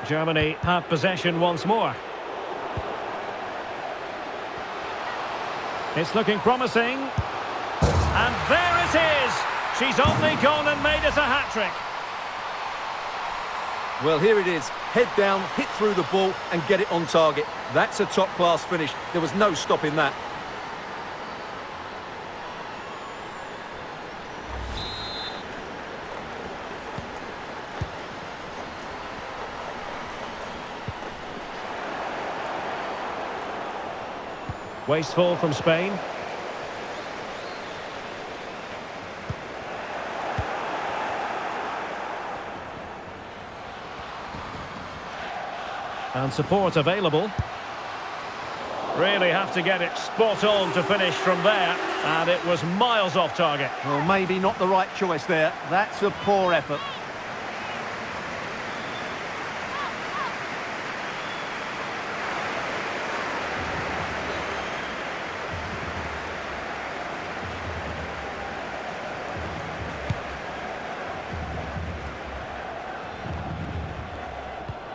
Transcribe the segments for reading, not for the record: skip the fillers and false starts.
Germany have possession once more. It's looking promising. And there it is! She's only gone and made it a hat-trick. Well, here it is. Head down, hit through the ball and get it on target. That's a top-class finish. There was no stopping that. Wasteful from Spain. And support available. Really have to get it spot on to finish from there. And it was miles off target. Well, maybe not the right choice there. That's a poor effort.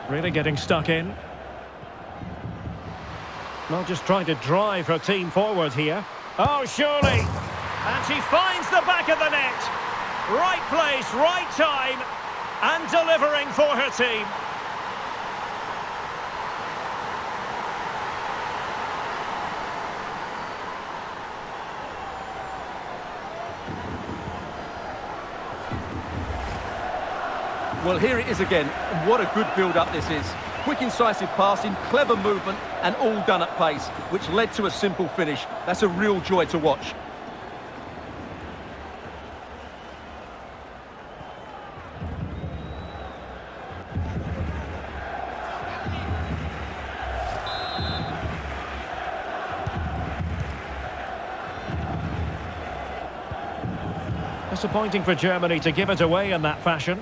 Really getting stuck in. Not just trying to drive her team forward here. Oh, surely! And she finds the back of the net. Right place, right time, and delivering for her team. Well, here it is again. What a good build-up this is. Quick, incisive passing, clever movement, and all done at pace, which led to a simple finish. That's a real joy to watch. Disappointing for Germany to give it away in that fashion.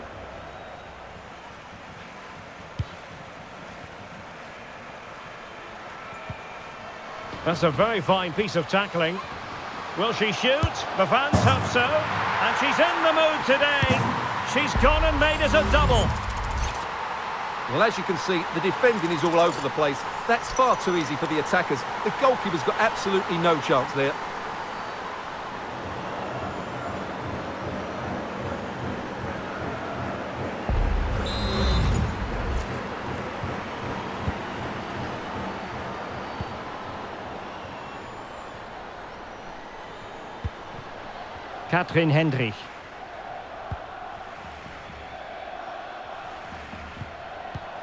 That's a very fine piece of tackling. Will she shoot? The fans hope so. And she's in the mood today. She's gone and made it a double. Well, as you can see, the defending is all over the place. That's far too easy for the attackers. The goalkeeper's got absolutely no chance there. Katrin Hendrich.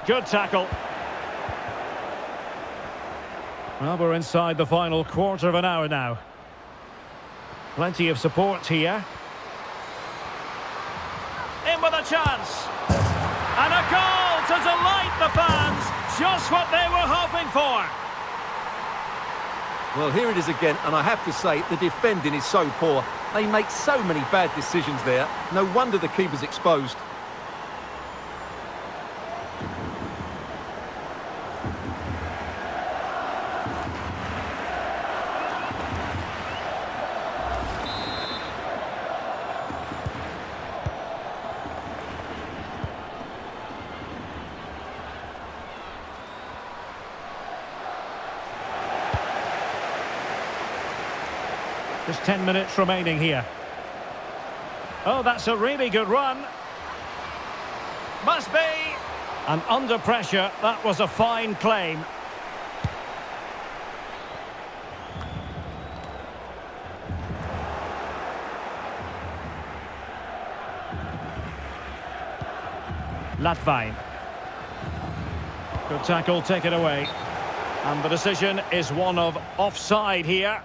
Good tackle. Well, we're inside the final quarter of an hour now. Plenty of support here. In with a chance. And a goal to delight the fans. Just what they were hoping for. Well, here it is again, and I have to say, the defending is so poor. They make so many bad decisions there. No wonder the keeper's exposed. Just 10 minutes remaining here. Oh, that's a really good run. Must be. And under pressure, that was a fine claim. Latvain. Good tackle, taken away. And the decision is one of offside here.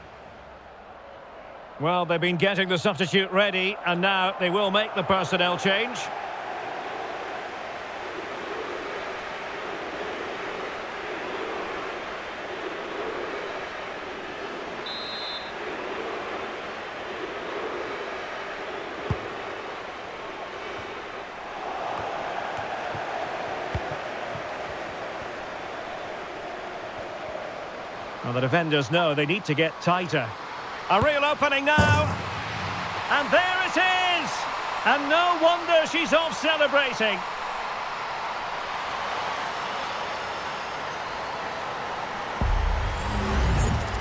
Well, they've been getting the substitute ready, and now they will make the personnel change. Well, the defenders know they need to get tighter. A real opening now. And there it is! And no wonder she's off celebrating.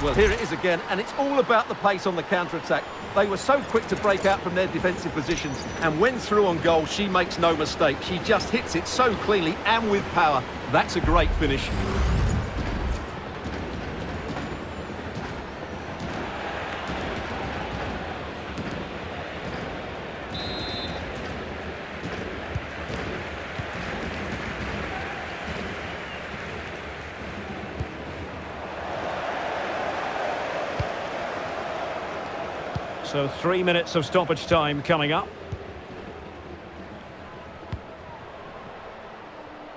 Well, here it is again, and it's all about the pace on the counter-attack. They were so quick to break out from their defensive positions, and when through on goal, she makes no mistake. She just hits it so cleanly and with power. That's a great finish. So 3 minutes of stoppage time coming up.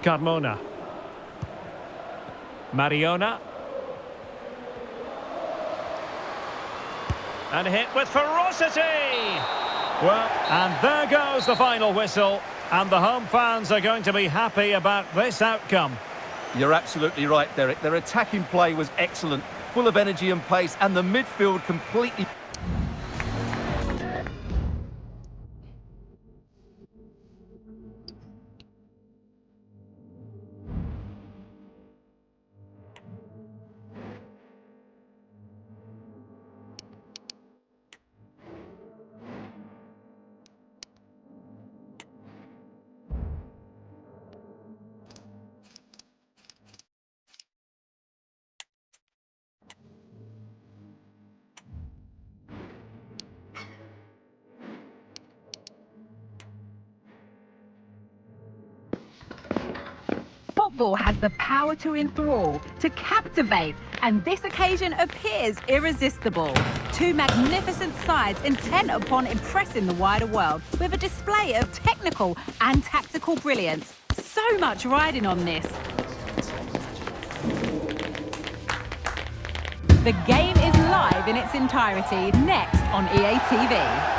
Carmona. Mariona. And hit with ferocity! Well, and there goes the final whistle. And the home fans are going to be happy about this outcome. You're absolutely right, Derek. Their attacking play was excellent, full of energy and pace, and the midfield completely... Football has the power to enthrall, to captivate, and this occasion appears irresistible. Two magnificent sides intent upon impressing the wider world with a display of technical and tactical brilliance. So much riding on this. The game is live in its entirety, next on EA TV.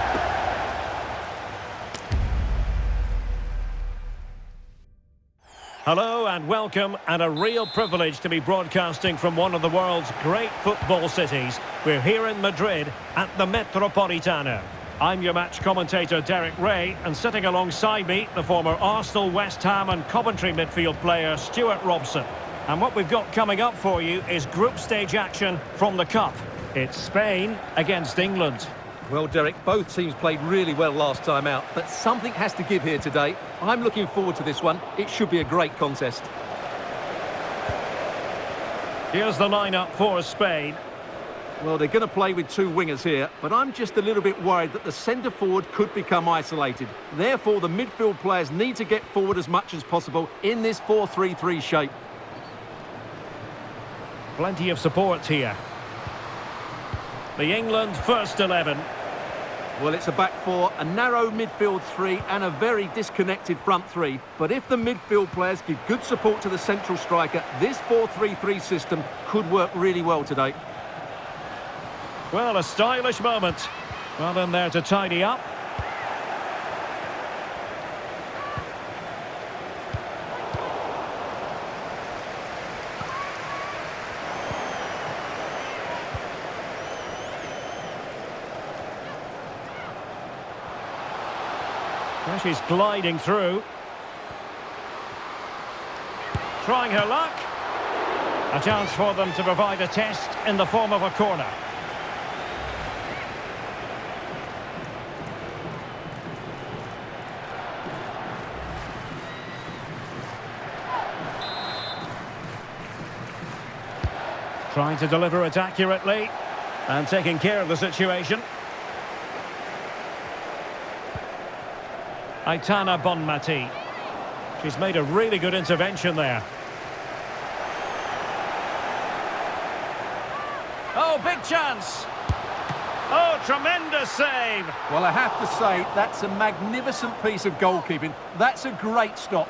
Hello and welcome, and a real privilege to be broadcasting from one of the world's great football cities. We're here in Madrid at the Metropolitano. I'm your match commentator Derek Ray, and sitting alongside me, the former Arsenal, West Ham and Coventry midfield player Stuart Robson. And what we've got coming up for you is group stage action from the Cup. It's Spain against England. Well, Derek, both teams played really well last time out, but something has to give here today. I'm looking forward to this one. It should be a great contest. Here's the lineup for Spain. Well, they're going to play with two wingers here, but I'm just a little bit worried that the centre-forward could become isolated. Therefore, the midfield players need to get forward as much as possible in this 4-3-3 shape. Plenty of support here. The England first 11. Well, it's a back four, a narrow midfield three and a very disconnected front three. But if the midfield players give good support to the central striker, this 4-3-3 system could work really well today. Well, a stylish moment. Well in there to tidy up. Well, she's gliding through. Trying her luck. A chance for them to provide a test in the form of a corner. Trying to deliver it accurately and taking care of the situation. Aitana Bonmati. She's made a really good intervention there. Oh, big chance. Oh, tremendous save. Well, I have to say, that's a magnificent piece of goalkeeping. That's a great stop.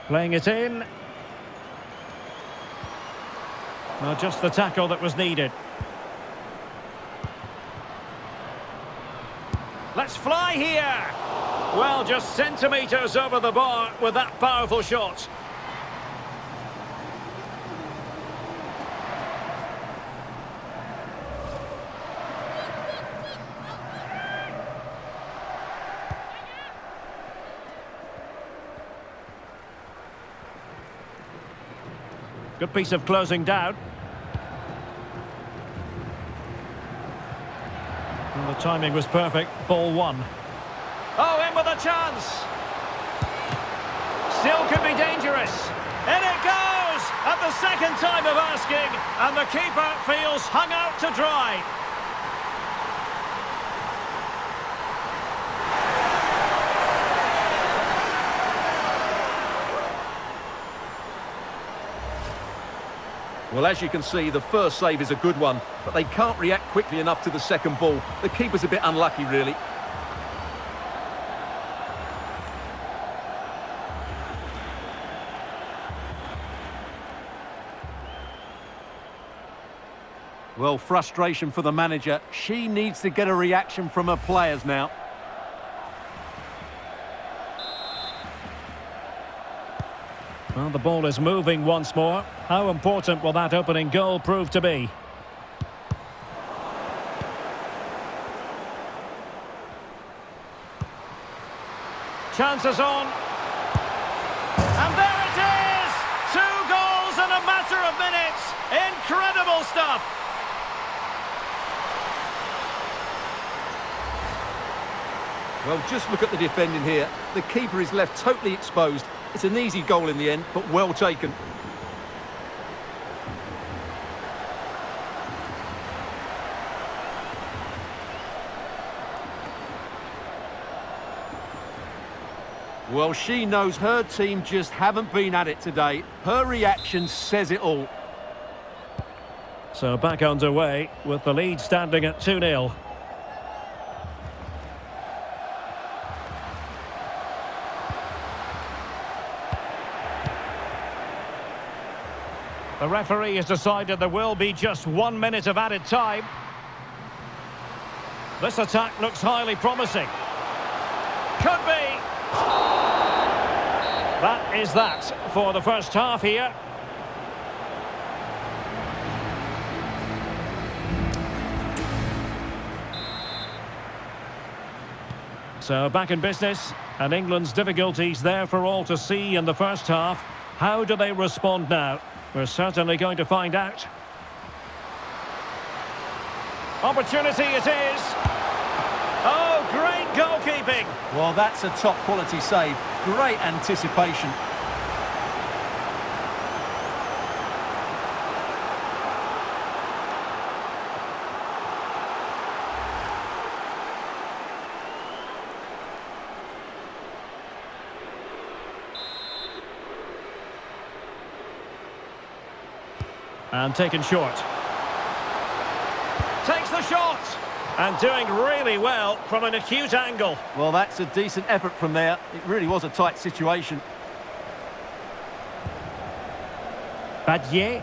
Playing it in. Well, just the tackle that was needed. Let's fly here! Well, just centimetres over the bar with that powerful shot. Good piece of closing down. And the timing was perfect. Ball one. Oh, in with a chance. Still could be dangerous. In it goes! At the second time of asking. And the keeper feels hung out to dry. Well, as you can see, the first save is a good one, but they can't react quickly enough to the second ball. The keeper's a bit unlucky, really. Well, frustration for the manager. She needs to get a reaction from her players now. Well, the ball is moving once more. How important will that opening goal prove to be? Chances on. And there it is! 2 goals in a matter of minutes. Incredible stuff. Well, just look at the defending here. The keeper is left totally exposed. It's an easy goal in the end, but well taken. Well, she knows her team just haven't been at it today. Her reaction says it all. So back underway with the lead standing at 2-0. The referee has decided there will be just 1 minute of added time. This attack looks highly promising. Could be. That is that for the first half here. So back in business, and England's difficulties there for all to see in the first half. How do they respond now? We're certainly going to find out. Opportunity it is. Oh, great goalkeeping. Well, that's a top quality save. Great anticipation. And taken short. Takes the shot. And doing really well from an acute angle. Well, that's a decent effort from there. It really was a tight situation. Badier.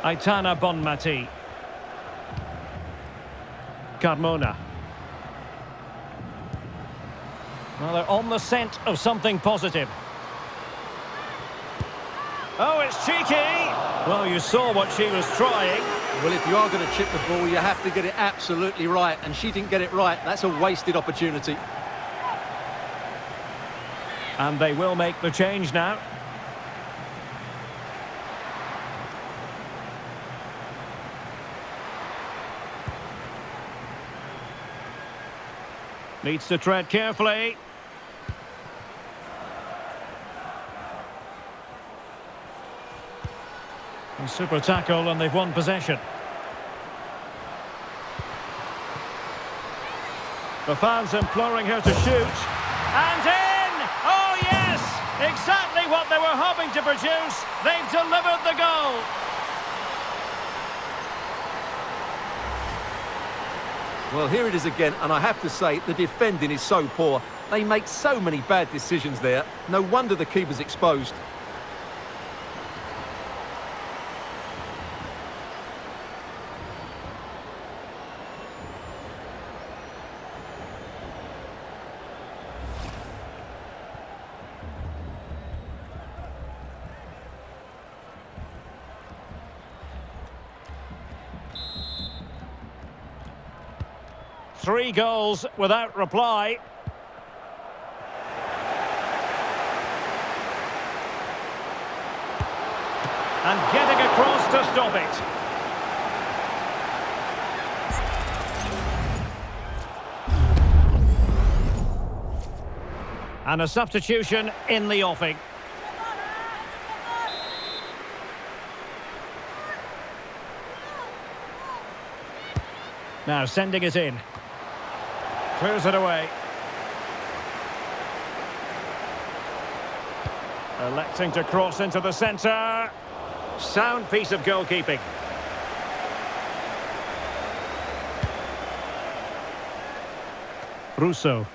Aitana Bonmati. Carmona. Well, they're on the scent of something positive. Oh, it's cheeky! Well, you saw what she was trying. Well, if you are going to chip the ball, you have to get it absolutely right. And she didn't get it right. That's a wasted opportunity. And they will make the change now. Needs to tread carefully. A super tackle, and they've won possession. The fans imploring her to shoot. And in! Oh, yes! Exactly what they were hoping to produce. They've delivered the goal. Well, here it is again, and I have to say, the defending is so poor. They make so many bad decisions there. No wonder the keeper's exposed. 3 goals without reply. And getting across to stop it. And a substitution in the offing. Now sending it in. Clears it away. Electing to cross into the centre. Sound piece of goalkeeping. Russo.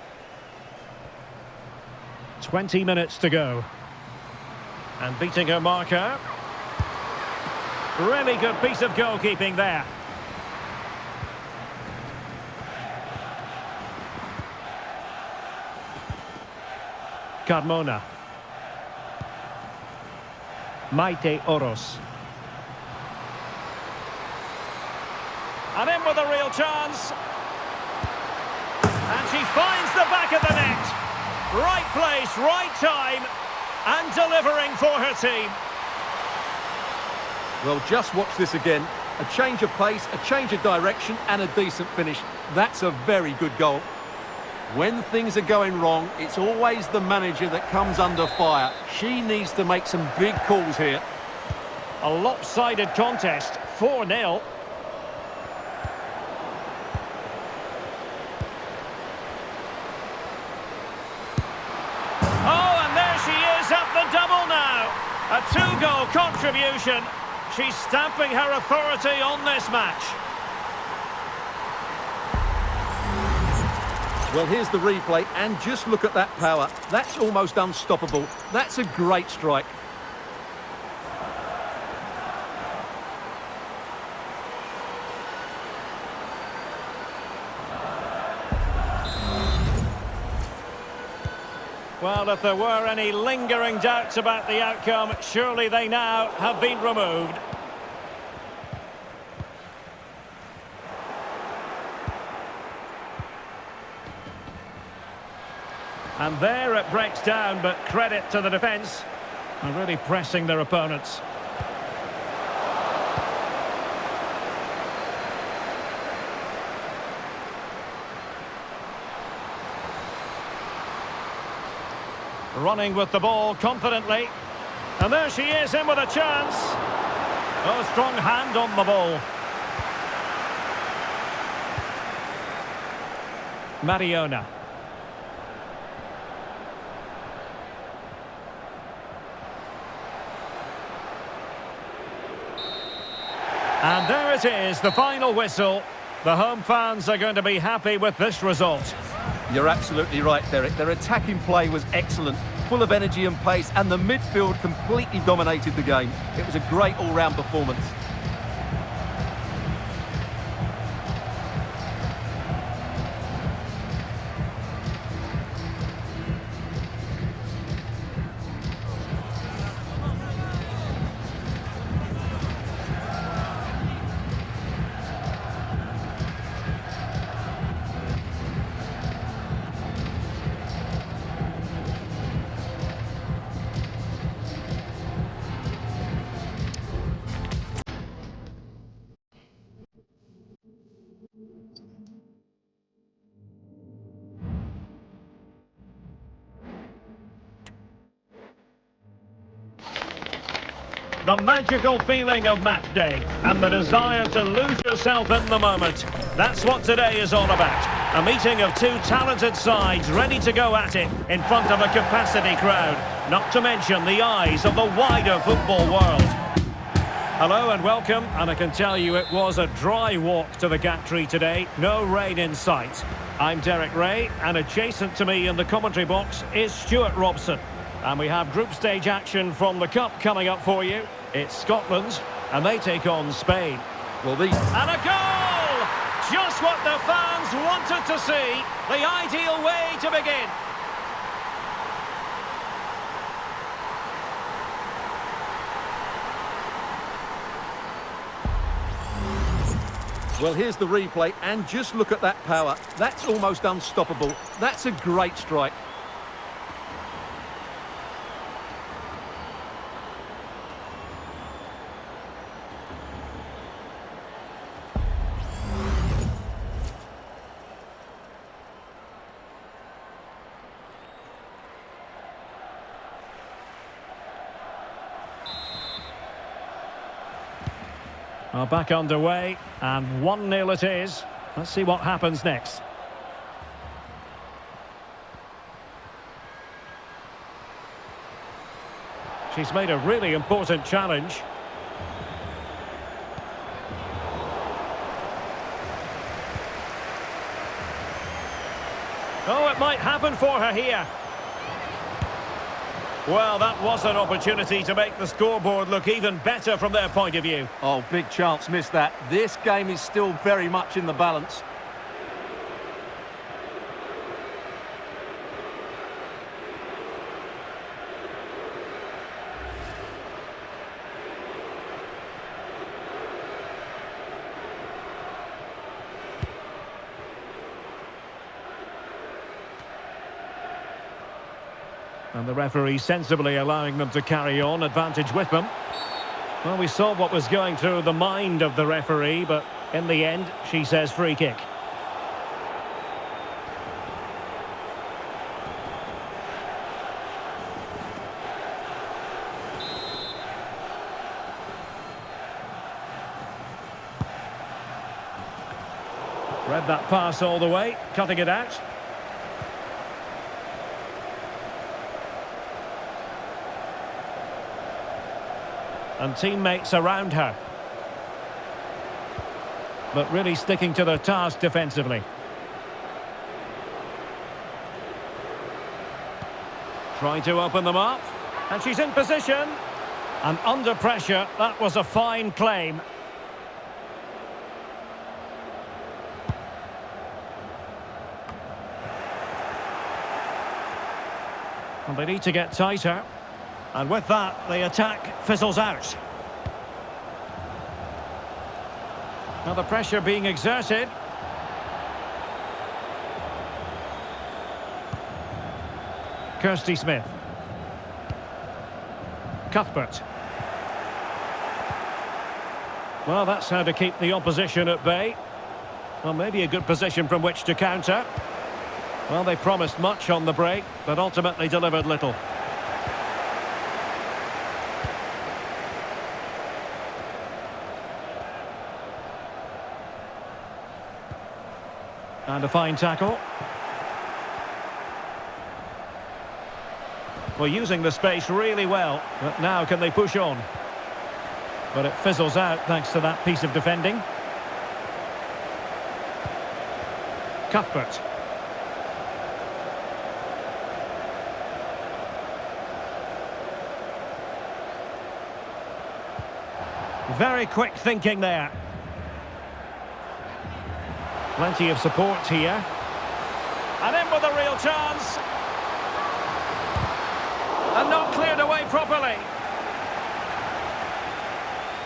20 minutes to go. And beating her marker. Really good piece of goalkeeping there. Carmona. Maite Oros. And in with a real chance. And she finds the back of the net. Right place, right time, and delivering for her team. Well, just watch this again. A change of pace, a change of direction, and a decent finish. That's a very good goal. When things are going wrong, it's always the manager that comes under fire. She needs to make some big calls here. A lopsided contest, 4-0. A 2-goal contribution. She's stamping her authority on this match. Well, here's the replay, and just look at that power. That's almost unstoppable. That's a great strike. Well, if there were any lingering doubts about the outcome, surely they now have been removed. And there it breaks down, but credit to the defence. They're really pressing their opponents. Running with the ball confidently. And there she is, in with a chance. Oh, strong hand on the ball. Mariona. And there it is, the final whistle. The home fans are going to be happy with this result. You're absolutely right, Derek. Their attacking play was excellent, full of energy and pace, and the midfield completely dominated the game. It was a great all-round performance. The magical feeling of match day and the desire to lose yourself in the moment. That's what today is all about. A meeting of two talented sides ready to go at it in front of a capacity crowd. Not to mention the eyes of the wider football world. Hello and welcome, and I can tell you it was a dry walk to the gantry today. No rain in sight. I'm Derek Ray, and adjacent to me in the commentary box is Stuart Robson. And we have group stage action from the Cup coming up for you. It's Scotland, and they take on Spain. Well, these... And a goal! Just what the fans wanted to see. The ideal way to begin. Well, here's the replay, and just look at that power. That's almost unstoppable. That's a great strike. Well, back underway, and 1-0 it is. Let's see what happens next. She's made a really important challenge. Oh, it might happen for her here. Well, that was an opportunity to make the scoreboard look even better from their point of view. Oh, big chance, missed that. This game is still very much in the balance. And the referee sensibly allowing them to carry on, advantage with them. Well, we saw what was going through the mind of the referee, but in the end, she says free kick. Read that pass all the way, cutting it out. And teammates around her. But really sticking to their task defensively. Trying to open them up. And she's in position. And under pressure, that was a fine claim. And they need to get tighter. And with that, the attack fizzles out. Now the pressure being exerted. Kirsty Smith. Cuthbert. Well, that's how to keep the opposition at bay. Well, maybe a good position from which to counter. Well, they promised much on the break, but ultimately delivered little. And a fine tackle. Well, using the space really well, but now can they push on? But it fizzles out thanks to that piece of defending. Cuthbert. Very quick thinking there. Plenty of support here. And in with a real chance. And not cleared away properly.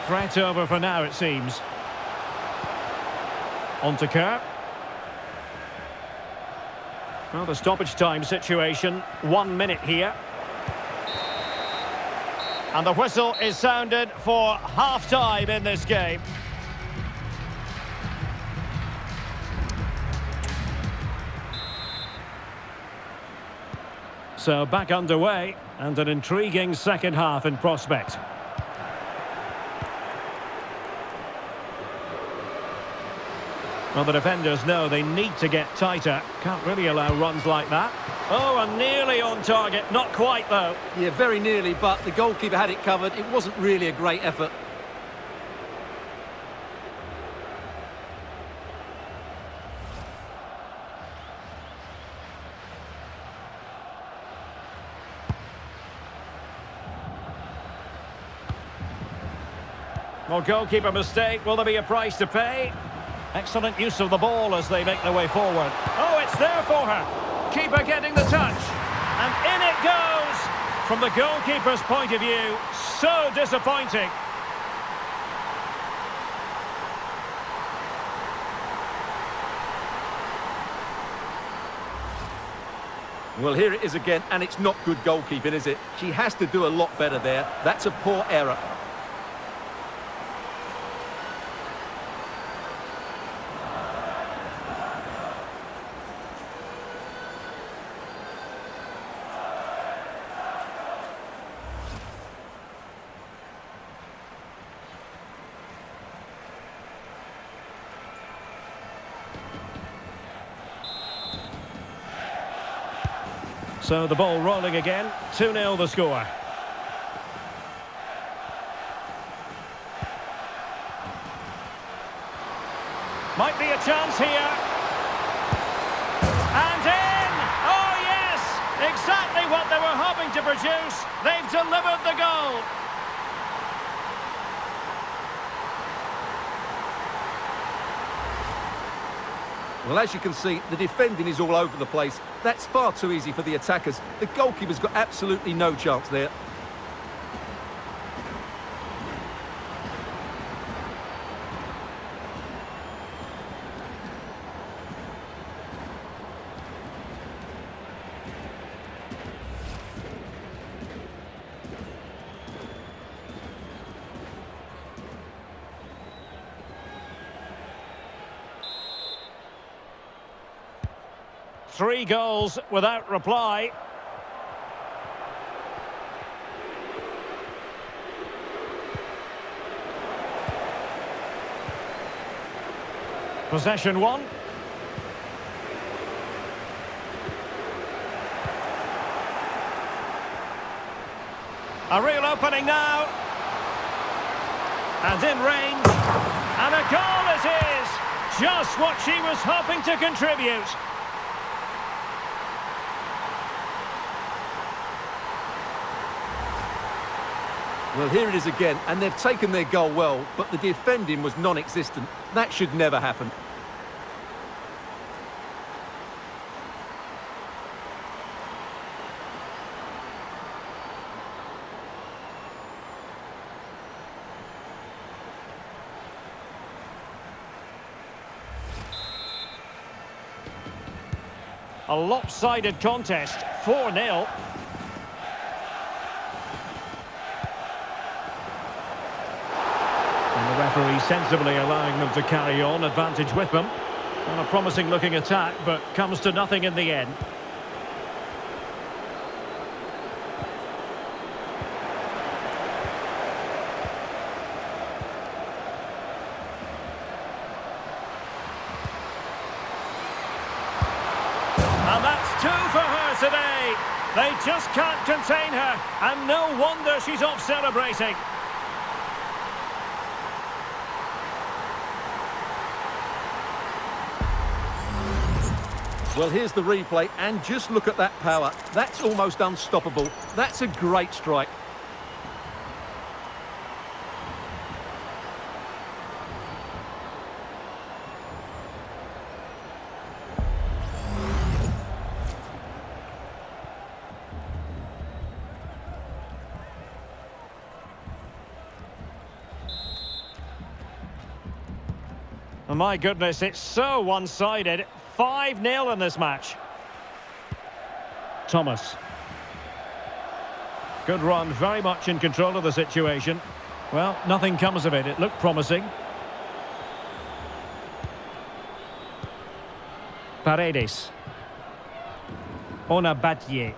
Threat over for now, it seems. On to Kerr. Well, the stoppage time situation. 1 minute here. And the whistle is sounded for half-time in this game. So back underway, and an intriguing second half in prospect. Well, the defenders know they need to get tighter. Can't really allow runs like that. Oh, and nearly on target. Not quite, though. Yeah, very nearly, but the goalkeeper had it covered. It wasn't really a great effort. Well, goalkeeper mistake. Will there be a price to pay? Excellent use of the ball as they make their way forward. Oh, it's there for her. Keeper getting the touch. And in it goes. From the goalkeeper's point of view, so disappointing. Well, here it is again, and it's not good goalkeeping, is it? She has to do a lot better there. That's a poor error. So the ball rolling again, 2-0 the score. Might be a chance here. And in! Oh yes! Exactly what they were hoping to produce. They've delivered the goal. Well, as you can see, the defending is all over the place. That's far too easy for the attackers. The goalkeeper's got absolutely no chance there. Three goals without reply. Possession one. A real opening now. And in range. And a goal it is. Just what she was hoping to contribute. Well, here it is again, and they've taken their goal well, but the defending was non-existent. That should never happen. A lopsided contest, 4-0. The referee sensibly allowing them to carry on, advantage with them. And a promising looking attack, but comes to nothing in the end. And that's two for her today. They just can't contain her, and no wonder she's off celebrating. Well, here's the replay, and just look at that power. That's almost unstoppable. That's a great strike. Oh, my goodness, it's so one-sided. 5-0 in this match. Thomas. Good run, very much in control of the situation. Well, nothing comes of it. It looked promising. Paredes. Ona Batlle.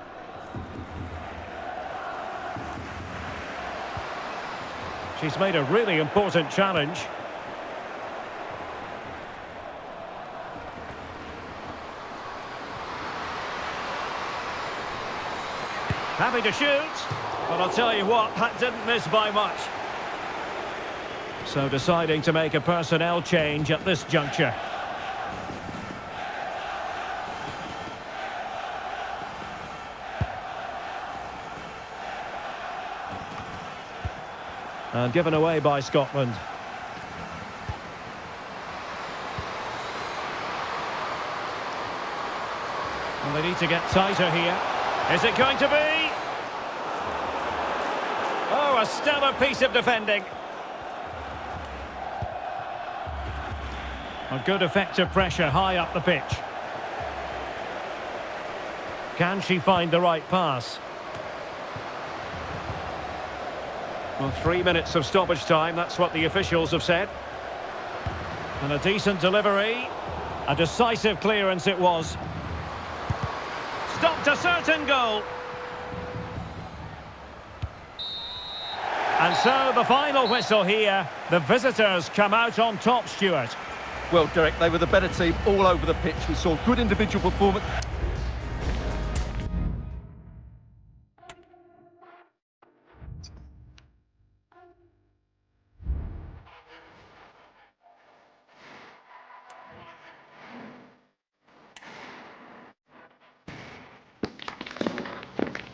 She's made a really important challenge. Happy to shoot, but I'll tell you what, that didn't miss by much. So deciding to make a personnel change at this juncture. And given away by Scotland. And they need to get tighter here. Is it going to be? Oh, a stellar piece of defending. A good effective pressure high up the pitch. Can she find the right pass? Well, 3 minutes of stoppage time, that's what the officials have said. And a decent delivery. A decisive clearance it was. Stopped a certain goal. And so the final whistle here. The visitors come out on top, Stuart. Well, Derek, they were the better team all over the pitch. We saw good individual performance.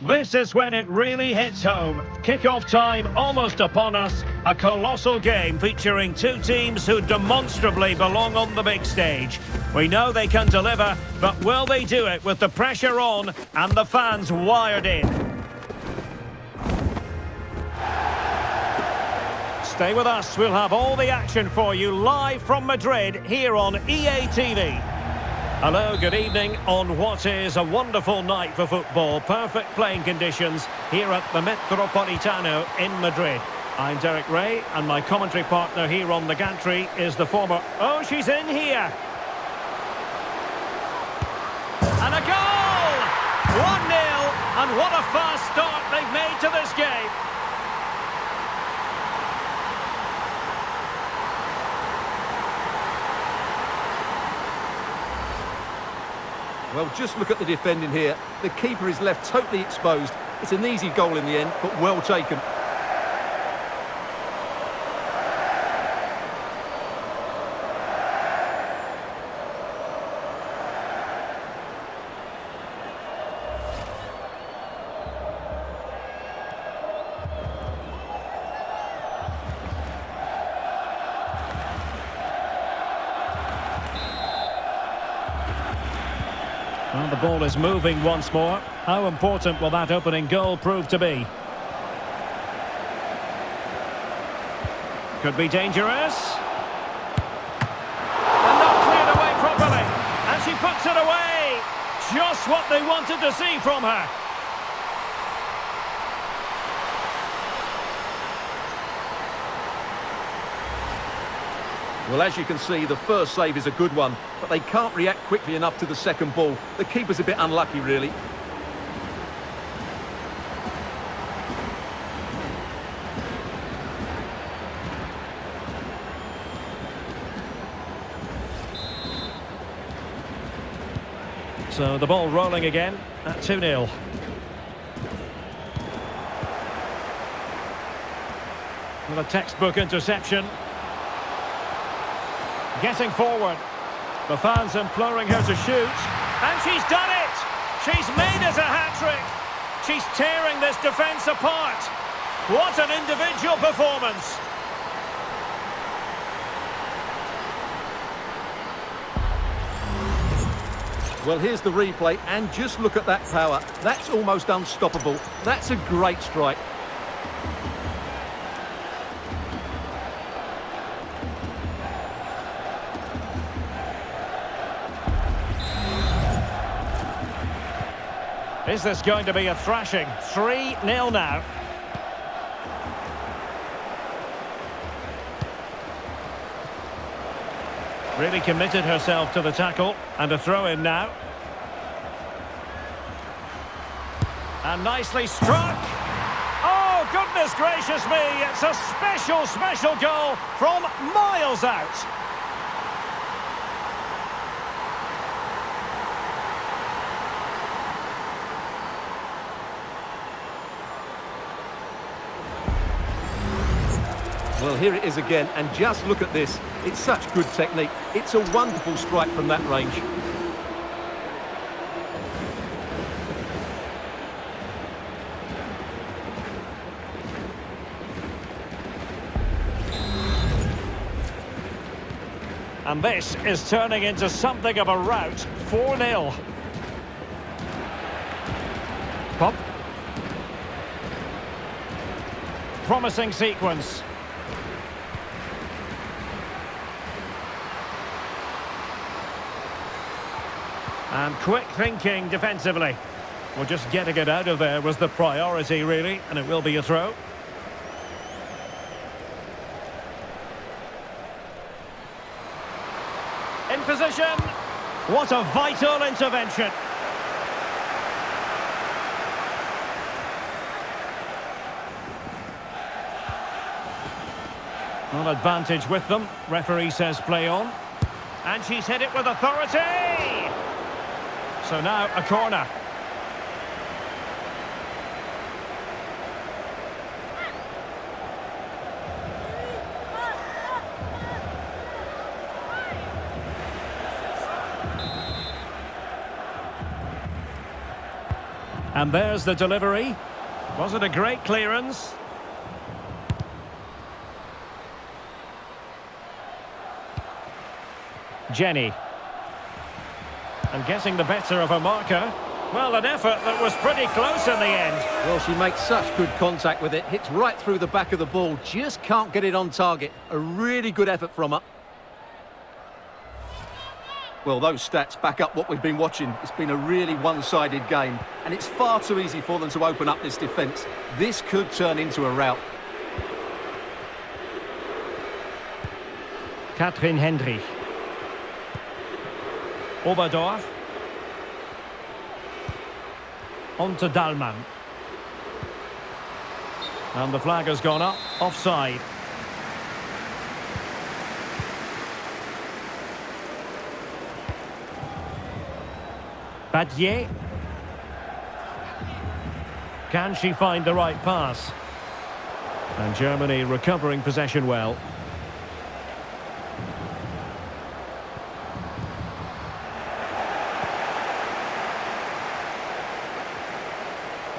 This is when it really hits home. Kick-off time almost upon us. A colossal game featuring two teams who demonstrably belong on the big stage. We know they can deliver, but will they do it with the pressure on and the fans wired in? Stay with us. We'll have all the action for you live from Madrid here on EA TV. Hello, good evening on what is a wonderful night for football. Perfect playing conditions here at the Metropolitano in Madrid. I'm Derek Ray, and my commentary partner here on the gantry is the former... Oh, she's in here! And a goal! 1-0, and what a fast start they've made to this game. Well, just look at the defending here. The keeper is left totally exposed. It's an easy goal in the end, but well taken. Well, the ball is moving once more. How important will that opening goal prove to be? Could be dangerous. And not cleared away properly. And she puts it away. Just what they wanted to see from her. Well, as you can see, the first save is a good one, but they can't react quickly enough to the second ball. The keeper's a bit unlucky, really. So the ball rolling again at 2-0. Well, a textbook interception. Getting forward. The fans imploring her to shoot. And she's done it! She's made it a hat-trick! She's tearing this defence apart. What an individual performance! Well, here's the replay, and just look at that power. That's almost unstoppable. That's a great strike. Is this going to be a thrashing? 3-0 now. Really committed herself to the tackle, and a throw-in now. And nicely struck. Oh, goodness gracious me! It's a special, special goal from miles out. Well, here it is again, and just look at this. It's such good technique. It's a wonderful strike from that range. And this is turning into something of a rout. 4-0. Pop. Promising sequence. And quick thinking defensively. Well, just getting it out of there was the priority, really, and it will be a throw. In position. What a vital intervention. An advantage with them. Referee says play on. And she's hit it with authority. So now a corner. And there's the delivery. Was it a great clearance? Jenny. And getting the better of a marker. Well, an effort that was pretty close in the end. Well, she makes such good contact with it. Hits right through the back of the ball. Just can't get it on target. A really good effort from her. Well, those stats back up what we've been watching. It's been a really one-sided game, and it's far too easy for them to open up this defence. This could turn into a rout. Katrin Hendrich. Oberdorf. On to Dahlmann. And the flag has gone up. Offside. Badier. Can she find the right pass? And Germany recovering possession well.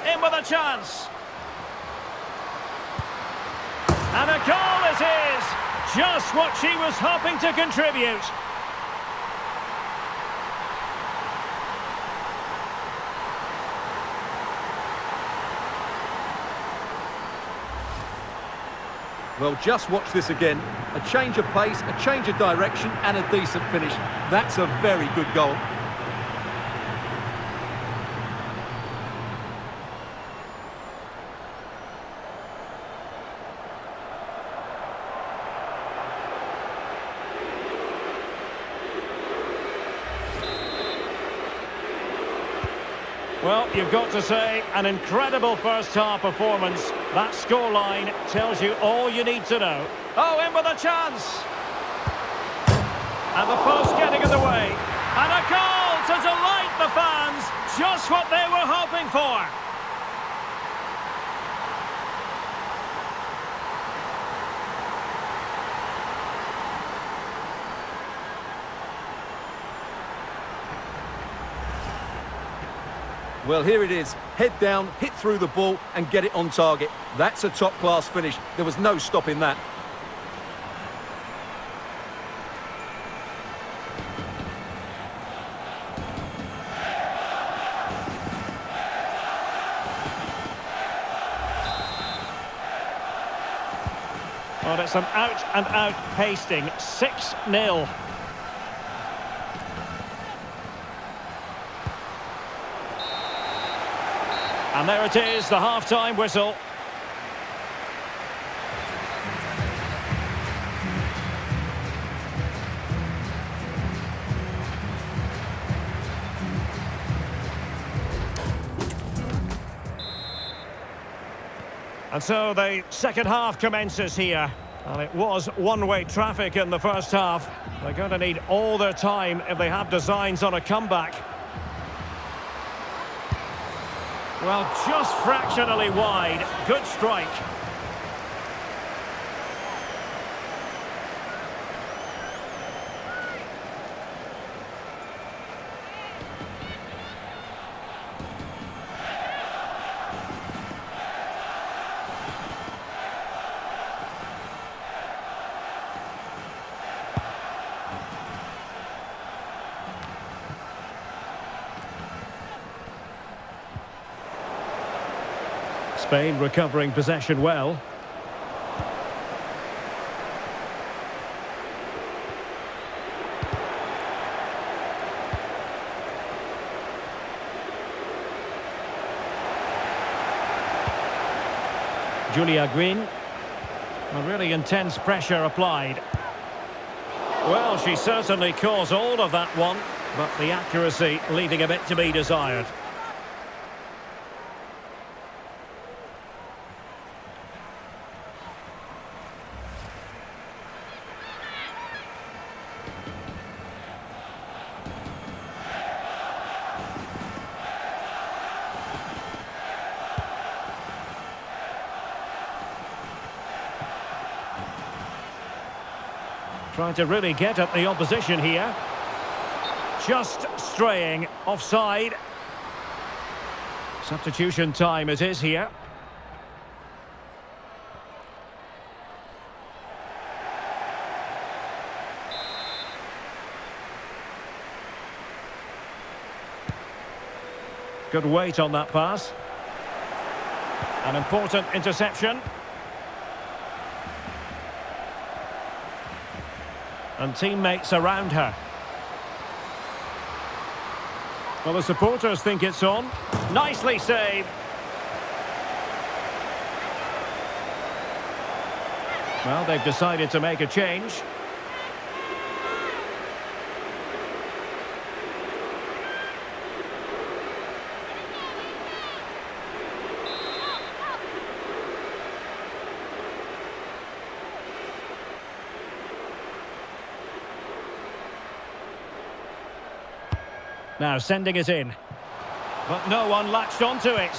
In with a chance. And a goal it is. Just what she was hoping to contribute. Well, just watch this again. A change of pace, a change of direction, and a decent finish. That's a very good goal. Well, you've got to say, an incredible first-half performance. That scoreline tells you all you need to know. Oh, in with a chance! And the post getting in the way. And a goal to delight the fans. Just what they were hoping for. Well, here it is. Head down, hit through the ball and get it on target. That's a top-class finish. There was no stopping that. Well, it's an out-and-out pasting. 6-0. And there it is, the half-time whistle. And so the second half commences here. Well, it was one-way traffic in the first half. They're going to need all their time if they have designs on a comeback. Well, just fractionally wide. Good strike. Spain recovering possession well. Julia Green. A really intense pressure applied. Well, she certainly caused all of that one, but the accuracy leaving a bit to be desired. Trying to really get at the opposition here. Just straying offside. Substitution time it is here. Good weight on that pass. An important interception. And teammates around her. Well, the supporters think it's on. Nicely saved. Well, they've decided to make a change. Now sending it in. But no one latched onto it.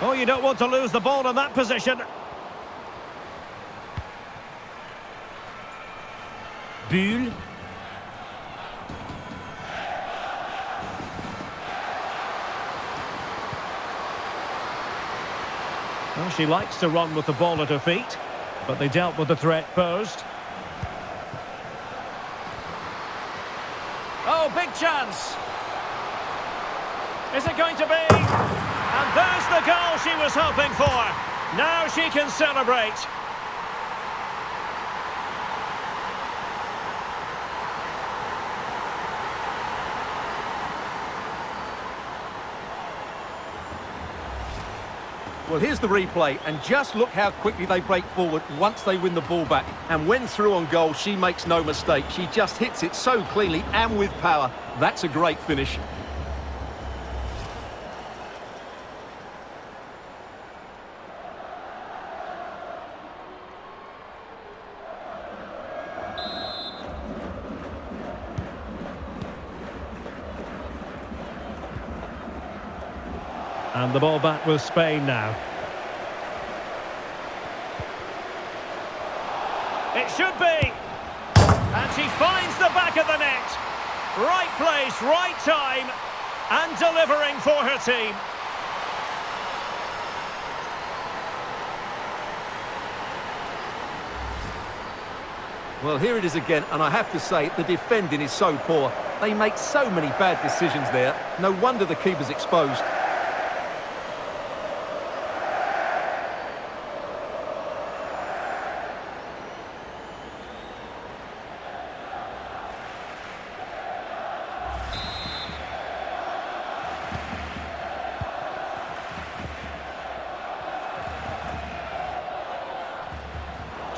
Oh, you don't want to lose the ball in that position. Buhl. Well, she likes to run with the ball at her feet, but they dealt with the threat posed. Oh, big chance. Is it going to be? And there's the goal she was hoping for. Now she can celebrate. Well, here's the replay, and just look how quickly they break forward once they win the ball back. And when through on goal, she makes no mistake. She just hits it so cleanly and with power. That's a great finish. And the ball back with Spain now. It should be. And she finds the back of the net. Right place, right time. And delivering for her team. Well, here it is again, and I have to say, the defending is so poor. They make so many bad decisions there. No wonder the keeper's exposed.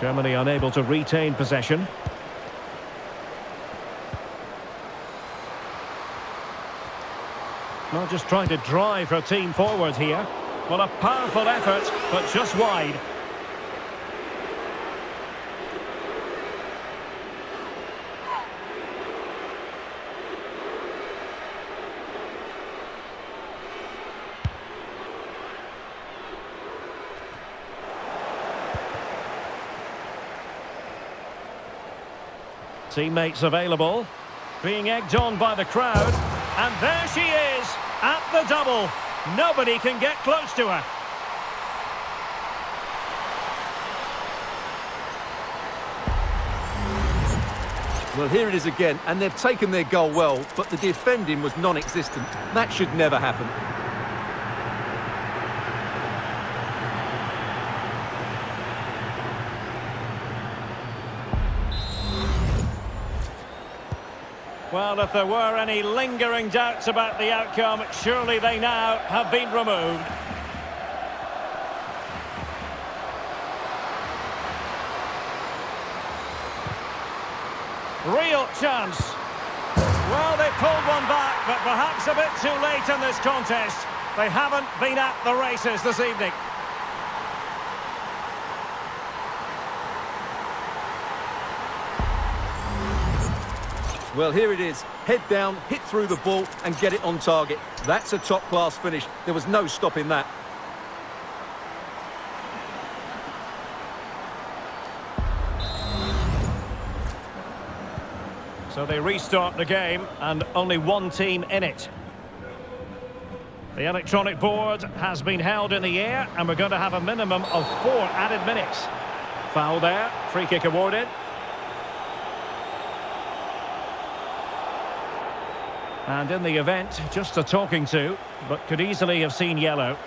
Germany unable to retain possession. Not just trying to drive her team forward here. Well, a powerful effort, but just wide. Teammates available, being egged on by the crowd, and there she is, at the double. Nobody can get close to her. Well, here it is again, and they've taken their goal well, but the defending was non-existent. That should never happen. Well, if there were any lingering doubts about the outcome, surely they now have been removed. Real chance. Well, they pulled one back, but perhaps a bit too late in this contest. They haven't been at the races this evening. Well, here it is. Head down, hit through the ball and get it on target. That's a top-class finish. There was no stopping that. So they restart the game, and only one team in it. The electronic board has been held in the air, and we're going to have a minimum of 4 added minutes. Foul there, free kick awarded. And in the event, just a talking to, but could easily have seen yellow.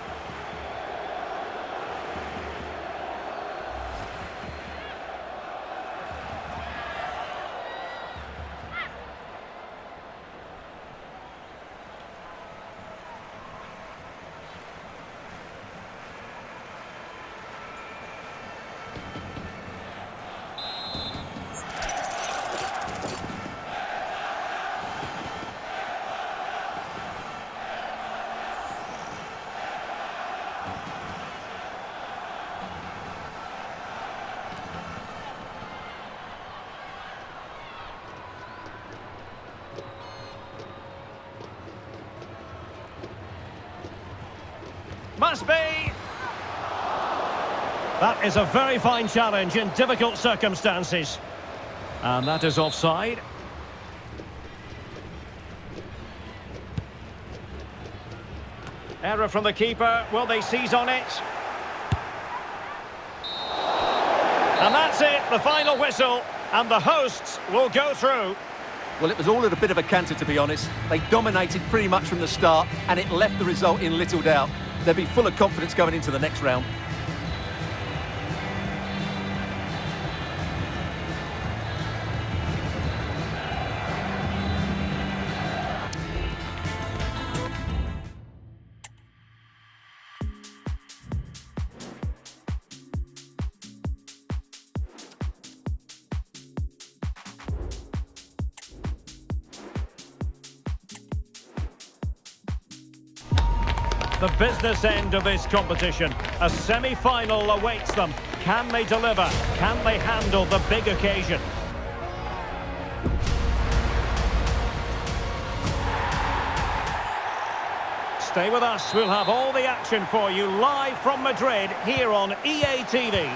Must be! That is a very fine challenge in difficult circumstances. And that is offside. Error from the keeper. Will they seize on it? And that's it, the final whistle. And the hosts will go through. Well, it was all at a bit of a canter, to be honest. They dominated pretty much from the start, and it left the result in little doubt. They'll be full of confidence going into the next round. The business end of this competition. A semi-final awaits them. Can they deliver? Can they handle the big occasion? Stay with us. We'll have all the action for you live from Madrid here on EA TV.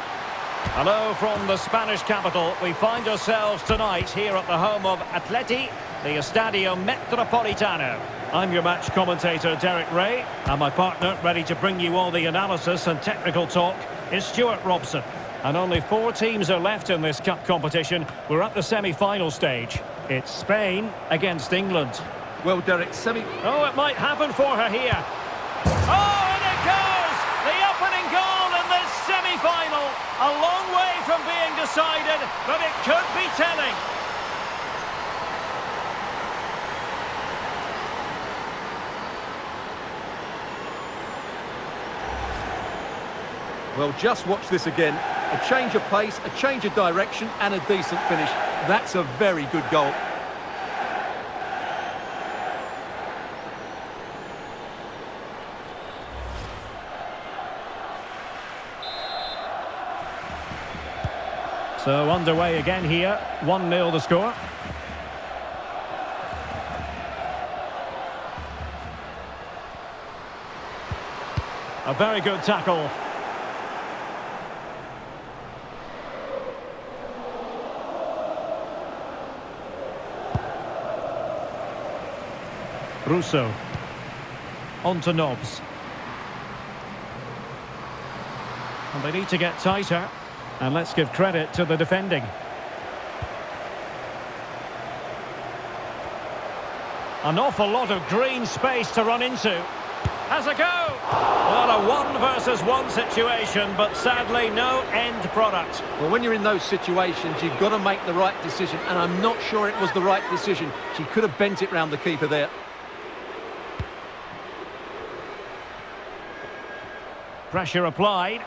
Hello from the Spanish capital. We find ourselves tonight here at the home of Atleti, the Estadio Metropolitano. I'm your match commentator, Derek Ray, and my partner, ready to bring you all the analysis and technical talk, is Stuart Robson. And only 4 teams are left in this cup competition. We're at the semi-final stage. It's Spain against England. Well, Derek, Oh, it might happen for her here. Oh, and it goes! The opening goal in this semi-final. A long way from being decided, but it could be telling. Well, just watch this again. A change of pace, a change of direction, and a decent finish. That's a very good goal. So underway again here. 1-0 the score. A very good tackle. Russo. On to Nobbs. And they need to get tighter. And let's give credit to the defending. An awful lot of green space to run into. Has a go! Well, a 1 versus 1 situation, but sadly no end product. Well, when you're in those situations, you've got to make the right decision, and I'm not sure it was the right decision. She could have bent it round the keeper there. Pressure applied.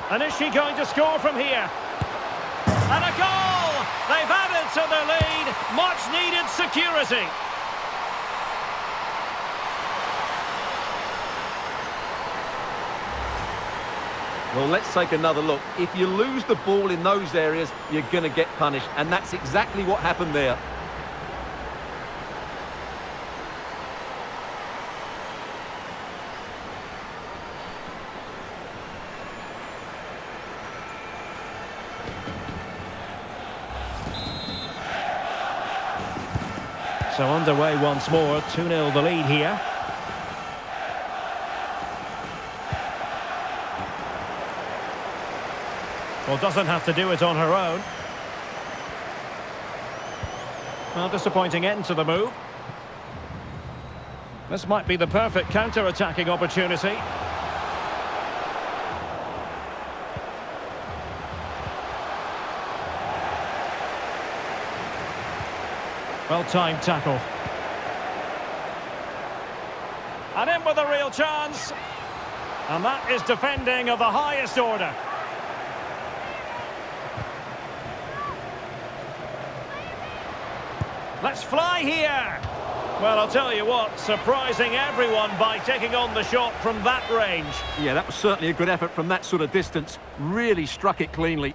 And is she going to score from here? And a goal! They've added to the lead. security. Well, let's take another look. If you lose the ball in those areas, you're going to get punished. And that's exactly what happened there. So underway once more, 2-0 the lead here. Well, doesn't have to do it on her own. Well, disappointing end to the move. This might be the perfect counter-attacking opportunity. Well-timed tackle. And in with a real chance. And that is defending of the highest order. Let's fly here. Well, I'll tell you what, surprising everyone by taking on the shot from that range. Yeah, that was certainly a good effort from that sort of distance. Really struck it cleanly.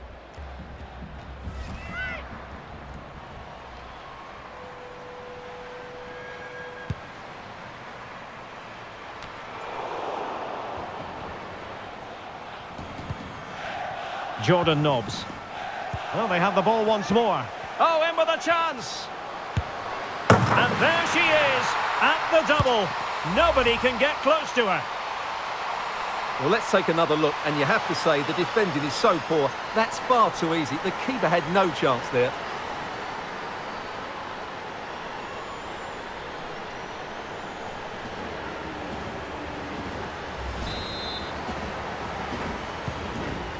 Jordan Nobbs. Well, they have the ball once more. Oh, in with a chance. And there she is, at the double. Nobody can get close to her. Well, let's take another look, and you have to say the defending is so poor. That's far too easy. The keeper had no chance there.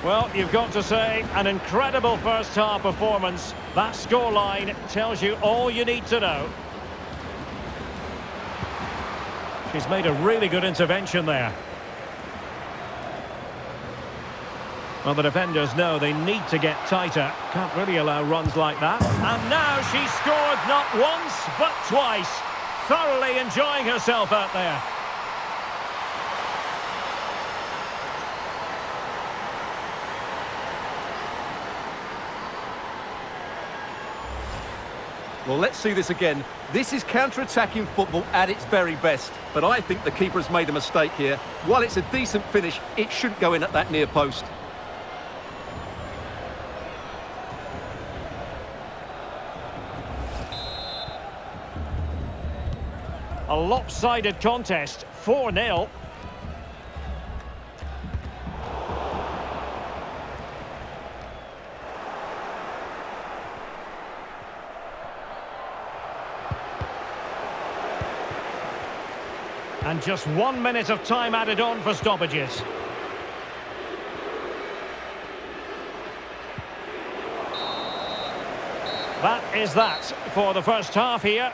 Well, you've got to say, an incredible first-half performance. That scoreline tells you all you need to know. She's made a really good intervention there. Well, the defenders know they need to get tighter. Can't really allow runs like that. And now she's scored not once, but twice. Thoroughly enjoying herself out there. Well, let's see this again. This is counter-attacking football at its very best. But I think the keeper has made a mistake here. While it's a decent finish, it shouldn't go in at that near post. A lopsided contest, 4-0. And just 1 minute of time added on for stoppages. That is that for the first half here.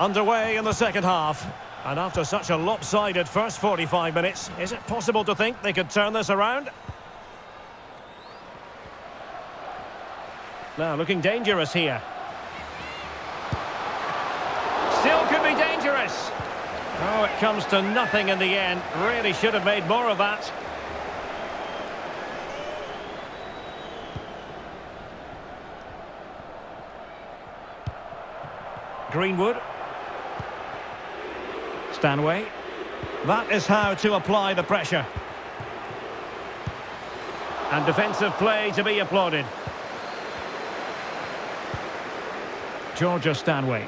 Underway in the second half. And after such a lopsided first 45 minutes, is it possible to think they could turn this around? Now, looking dangerous here. Still could be dangerous. Oh, it comes to nothing in the end. Really should have made more of that. Greenwood. Stanway. That is how to apply the pressure. And defensive play to be applauded. Georgia Stanway.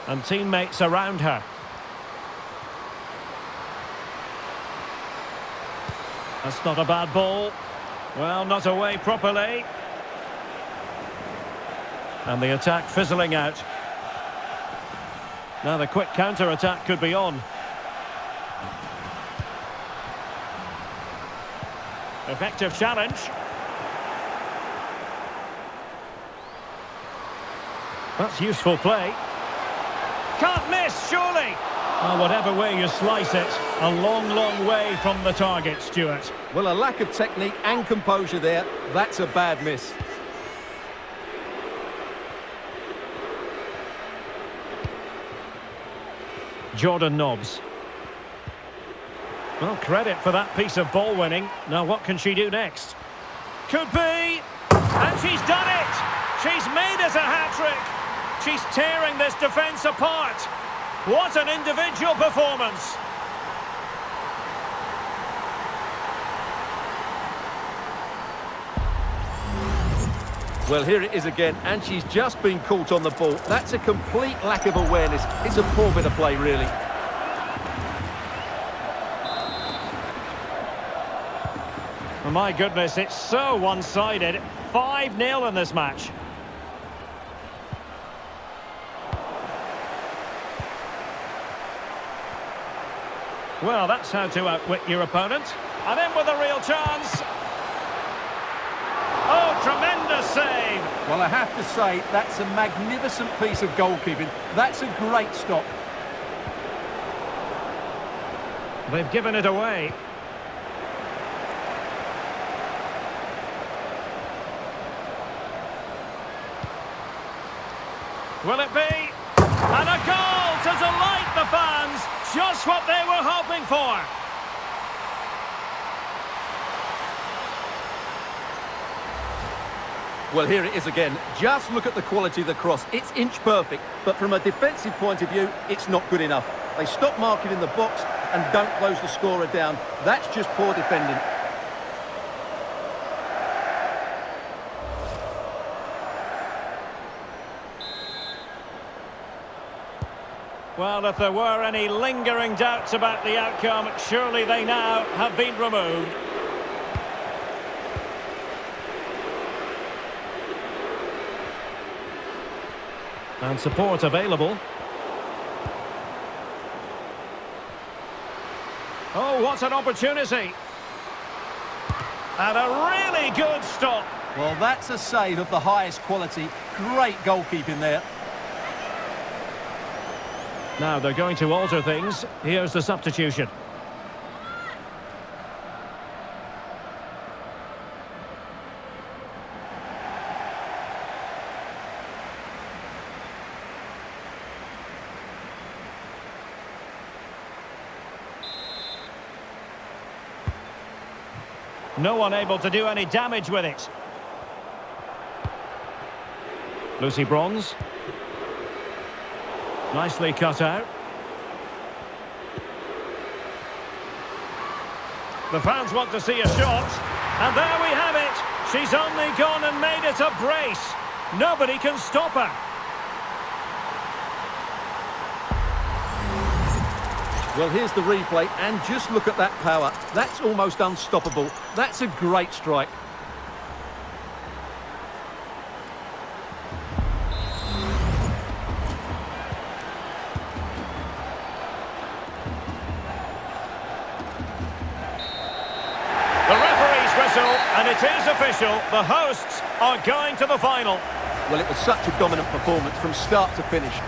And teammates around her. That's not a bad ball. Well, not away properly. And the attack fizzling out. Now the quick counter-attack could be on. Effective challenge. That's useful play. Can't miss, surely. Well, whatever way you slice it, a long, long way from the target, Stuart. Well, a lack of technique and composure there. That's a bad miss. Jordan Nobbs. Well, credit for that piece of ball winning. Now what can she do next? Could be! And she's done it! She's made it a hat-trick! She's tearing this defence apart! What an individual performance! Well, here it is again, and she's just been caught on the ball. That's a complete lack of awareness. It's a poor bit of play, really. Oh, my goodness, it's so one-sided. 5-0 in this match. Well, that's how to outwit your opponent. And in with a real chance. Oh, tremendous save. Well, I have to say, that's a magnificent piece of goalkeeping. That's a great stop. They've given it away. Will it be? And a goal to delight the fans. Just what they were hoping for. Well, here it is again. Just look at the quality of the cross. It's inch perfect, but from a defensive point of view, it's not good enough. They stop marking in the box and don't close the scorer down. That's just poor defending. Well, if there were any lingering doubts about the outcome, surely they now have been removed. And support available. Oh, what an opportunity. And a really good stop. Well, that's a save of the highest quality. Great goalkeeping there. Now they're going to alter things. Here's the substitution. No one able to do any damage with it. Lucy Bronze. Nicely cut out. The fans want to see a shot. And there we have it. She's only gone and made it a brace. Nobody can stop her. Well, here's the replay, and just look at that power. That's almost unstoppable. That's a great strike. The referee's whistle, and it is official. The hosts are going to the final. Well, it was such a dominant performance from start to finish.